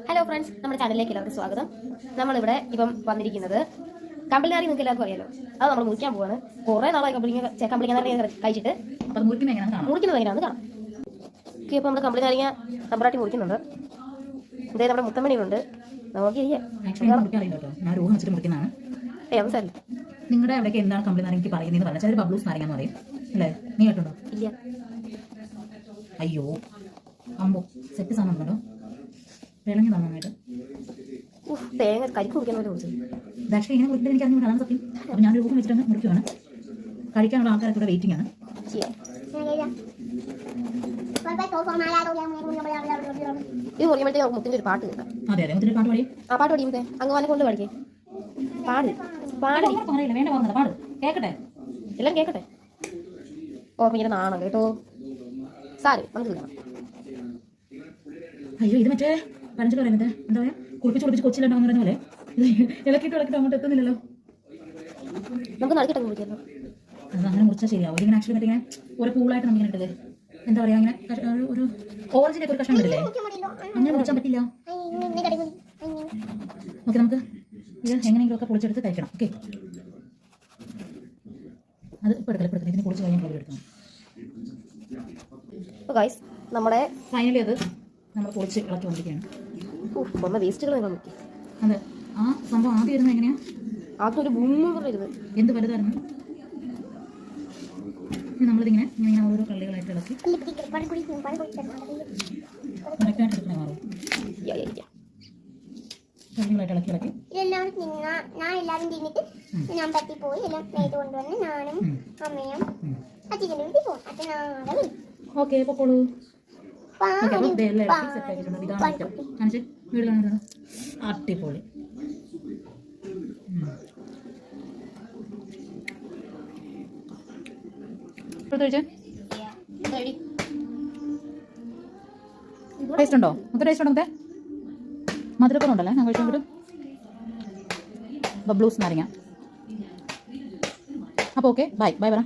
Hello friends, നമ്മുടെ ചാനലിലേക്ക് എല്ലാവർക്കും സ്വാഗതം. നമ്മളിവിടെ ഇപ്പം വന്നിരിക്കുന്നത് കമ്പിളിനാരി നിങ്ങൾക്ക് എല്ലാവർക്കും അറിയാലോ. അത് നമ്മൾ മുറിക്കാൻ പോവാണ്. കുറേ നാളായി കമ്പിളിനാരി കഴിച്ചിട്ട് മുറിക്കുന്നത് എങ്ങനെയാണെന്ന് കാണാം. ഇപ്പം നമ്മുടെ കമ്പിളിനാരിങ്ങ നമ്പറാട്ടി മുറിക്കുന്നുണ്ട്. ഇതേ നമ്മുടെ മുത്തമ്മണിയുണ്ട്. നോക്കിയിരിക്കാം. നിങ്ങളുടെ അവിടേക്ക് എന്താണ് കമ്പിളി നാരങ്ങ പറയുന്നത് പറഞ്ഞാൽ ചിലർ ബബ്ലൂസ് നാരങ്ങ എന്ന് പറയും അല്ലേ? നീ കേട്ടുണ്ടോ? ഇല്ല. അയ്യോ അമ്പോ സെറ്റ് സാധനം ഉണ്ടോ? വിളഞ്ഞു നന്നായിട്ട് തേങ്ങ കരിക്ക് കുടിക്കുന്ന പോലെ കുടിച്ചത്. പക്ഷേ ഇങ്ങനെ കുറിച്ചിട്ട് എനിക്ക് അറിഞ്ഞു അതാണ് സത്യം. അപ്പോൾ ഞാനൊരു രൂപം വെച്ചിട്ട് മുറിക്കുവാണ്. കഴിക്കാനുള്ള ആൾക്കാരൊക്കെ ഇവിടെ വെയിറ്റിംഗ് ആണ്. ഇത് മുറിയുമ്പോഴത്തേക്ക് മുത്തിന്റെ ഒരു പാട്ട് കേൾക്കാം. അതെ അതെ, മുത്തിന്റെ പാട്ട് പാടി. ആ പാട്ട് പാടിയേ അങ്ങ് കൊണ്ട് പാടിക്കേ. പാട് പാടി പറയില്ല, വേണ്ട പറഞ്ഞത് പാട് കേക്കട്ടെ, എല്ലാം കേക്കട്ടെ. ഓ ഇങ്ങനെ നാണം കേട്ടോ. സാരി നമുക്ക് കാണാം. അയ്യോ ഇത് മറ്റേ പഴഞ്ചൊല്ലി പറയുന്നത് എന്താ പറയാ, കുളിപ്പിച്ച് കൊച്ചിലുണ്ടാവുന്ന പറഞ്ഞ പോലെ ഇളക്കിട്ട് അങ്ങോട്ട് എത്തുന്നില്ലല്ലോ. നമുക്ക് നടക്കിട്ട് മുറിക്കാമല്ലോ. അത് അങ്ങനെ മുറിച്ചാൽ ശരിയാവും. ഇങ്ങനെ ആക്ച്വലി മറ്റേ ഇങ്ങനെ ഒരു പൂളായിട്ട് നമുക്ക് ഇങ്ങനെ ഇട്ടത് എന്താ പറയാ, ഇങ്ങനെ ഒരു ഓറഞ്ചിന്റെ ഒക്കെ ഒരു കഷ്ണം ഇടില്ലേ, അങ്ങനെ മുറിച്ചാൻ പറ്റില്ല. ഓക്കെ, നമുക്ക് ഇത് എങ്ങനെയെങ്കിലും ഒക്കെ പൊളിച്ചെടുത്ത് കഴിക്കണം. ഓക്കെ, അത് ഇപ്പോൾ എടുക്കണം. ഇതിന് പൊളിച്ച് കഴിയുമ്പോൾ എടുക്കണം. നമ്മുടെ ഫൈനലി അത് നമ്മൾ പൊളിച്ച് ഇളക്കി വന്നിരിക്കുകയാണ്. വേസ്റ്റുകൾ അതെ, ആ സംഭവം ആദ്യം ഇരുന്നത് എങ്ങനെയാ, അതൊരു ഭൂമിരുന്നത് എന്ത് വലുതായിരുന്നു. നമ്മളിതിങ്ങനെ ഇങ്ങനെ ഓരോ കള്ളികളായിട്ട് ഇളക്കി കറക്റ്റായിട്ട് എടുക്കണേ മാറും. കള്ളികളായിട്ട് ഇളക്കി എല്ലാവരും തിന്നിട്ട് ഞാൻ പറ്റിപ്പോയി. എല്ലാം നെയ്ത് കൊണ്ടുവന്ന് ഞാനും അമ്മയും അച്ഛനും വീട്ടിൽ പോകും. അച്ഛനാകെ ഓക്കെ പൊക്കോളൂ. അടിപൊളി. ടേസ്റ്റ് ഉണ്ടോ? മൊത്തം ടേസ്റ്റ് ഉണ്ടോ? മധുരപ്പുറമുണ്ടല്ലേ ഞാൻ കഴിച്ചോട്ട്. ബബ്ലൂസ് നാരങ്ങ. അപ്പോൾ ഓക്കെ, ബൈ പറ.